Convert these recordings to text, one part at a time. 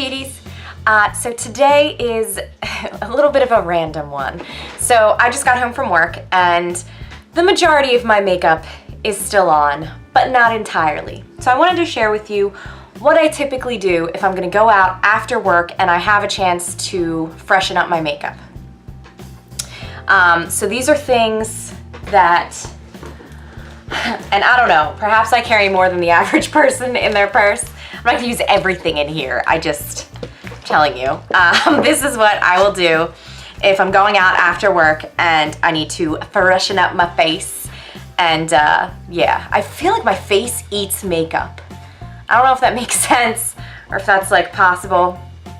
beauties. So today is a little bit of a random one. So I just got home from work and the majority of my makeup is still on, but not entirely. So I wanted to share with you what I typically do if I'm gonna go out after work and I have a chance to freshen up my makeup. So these are things that, and I don't know, perhaps I carry more than the average person in their purse. I'm not gonna use everything in here, I'm telling you. This is what I will do if I'm going out after work and I need to freshen up my face. And yeah, I feel like my face eats makeup. I don't know if that makes sense or if that's like possible.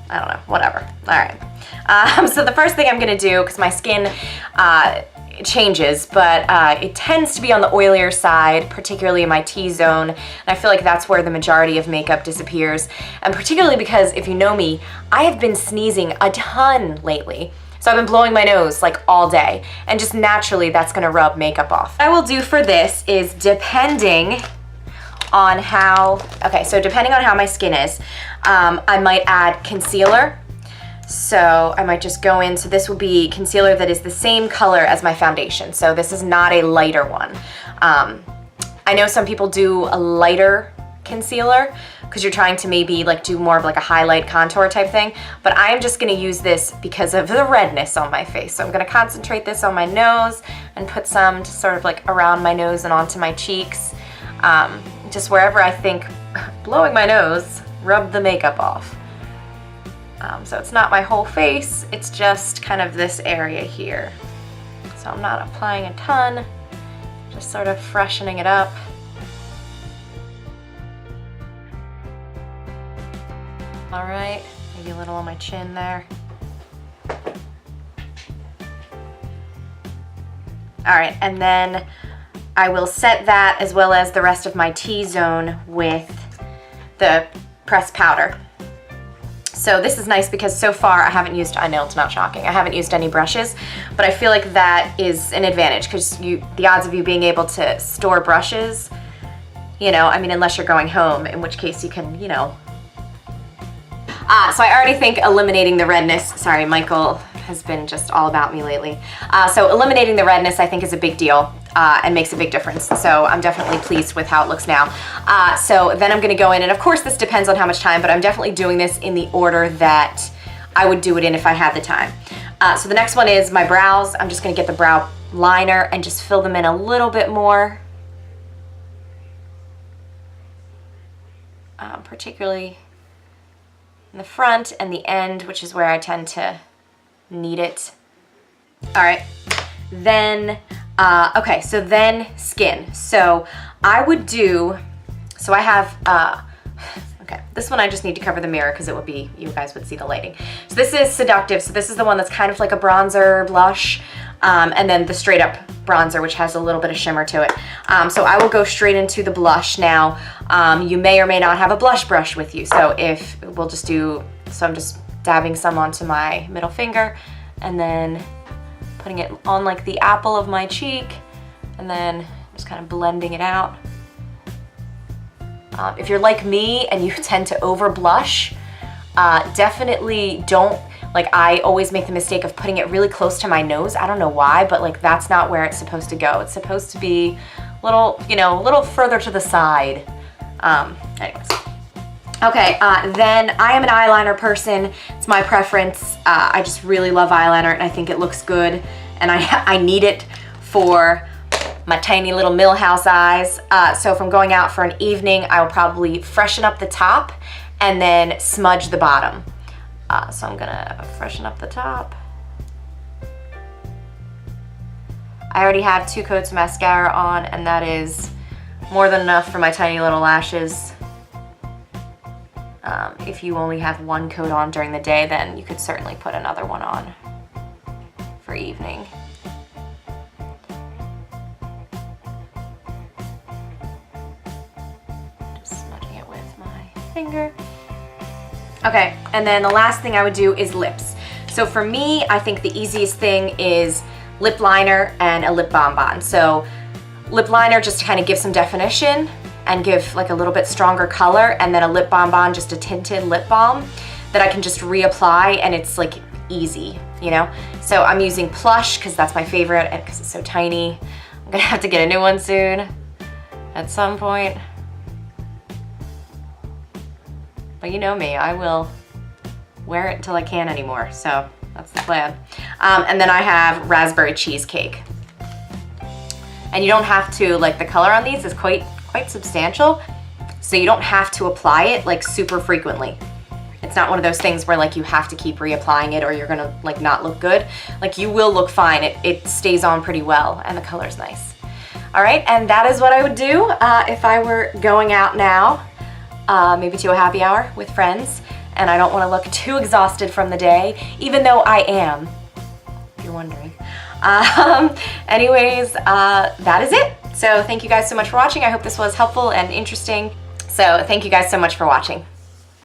I don't know, whatever. All right. So the first thing I'm gonna do, because my skin changes, but it tends to be on the oilier side, particularly in my T-zone, and I feel like that's where the majority of makeup disappears, and particularly because, if you know me, I have been sneezing a ton lately. So I've been blowing my nose like all day, and just naturally that's gonna rub makeup off. What I will do for this is, depending on how my skin is, I might add concealer. So I might just go in, so this will be concealer that is the same color as my foundation. So this is not a lighter one. I know some people do a lighter concealer because you're trying to maybe like do more of like a highlight contour type thing, but I am just gonna use this because of the redness on my face. So I'm gonna concentrate this on my nose and put some just sort of like around my nose and onto my cheeks. Just wherever I think blowing my nose rubbed the makeup off. So it's not my whole face, it's just kind of this area here. So I'm not applying a ton, just sort of freshening it up. All right, maybe a little on my chin there. All right, and then I will set that as well as the rest of my T-zone with the pressed powder. So this is nice because so far I haven't used, I know it's not shocking, I haven't used any brushes, but I feel like that is an advantage because the odds of you being able to store brushes, you know, I mean, unless you're going home, in which case you can, you know. So I already think eliminating the redness, sorry, Michael has been just all about me lately. So eliminating the redness I think is a big deal and makes a big difference. So I'm definitely pleased with how it looks now. So then I'm gonna go in, and of course this depends on how much time, but I'm definitely doing this in the order that I would do it in if I had the time. So the next one is my brows. I'm just gonna get the brow liner and just fill them in a little bit more. Particularly in the front and the end, which is where I tend to need it. All right, then, okay, so then skin. So I would do, so I have, okay, this one I just need to cover the mirror because it would be, you guys would see the lighting. So this is Seductive, so this is the one that's kind of like a bronzer blush, and then the straight up bronzer, which has a little bit of shimmer to it. So I will go straight into the blush now. You may or may not have a blush brush with you, so we'll just do, so I'm just dabbing some onto my middle finger and then putting it on like the apple of my cheek and then just kind of blending it out. If you're like me and you tend to over blush, definitely don't, like I always make the mistake of putting it really close to my nose. I don't know why, but like that's not where it's supposed to go. It's supposed to be a little, you know, a little further to the side. Anyways. Okay, then I am an eyeliner person. It's my preference. I just really love eyeliner and I think it looks good and I need it for my tiny little Millhouse eyes. So if I'm going out for an evening, I will probably freshen up the top and then smudge the bottom. So I'm gonna freshen up the top. I already have 2 coats of mascara on and that is more than enough for my tiny little lashes. If you only have 1 coat on during the day, then you could certainly put another one on for evening. Just smudging it with my finger. Okay, and then the last thing I would do is lips. So for me, I think the easiest thing is lip liner and a lip bonbon. So lip liner just to kind of give some definition and give like a little bit stronger color, and then a lip bonbon, just a tinted lip balm. that I can just reapply and it's like easy, you know? So I'm using Plush because that's my favorite and because it's so tiny. I'm gonna have to get a new one soon at some point. But you know me, I will wear it until I can't anymore, so that's the plan. And then I have Raspberry Cheesecake. And you don't have to, like the color on these is quite substantial, so you don't have to apply it like super frequently. It's not one of those things where like you have to keep reapplying it or you're gonna like not look good. Like you will look fine, it stays on pretty well and the color's nice. All right, and that is what I would do if I were going out now, maybe to a happy hour with friends, and I don't wanna look too exhausted from the day, even though I am, if you're wondering. Anyways, that is it. So thank you guys so much for watching. I hope this was helpful and interesting. So thank you guys so much for watching.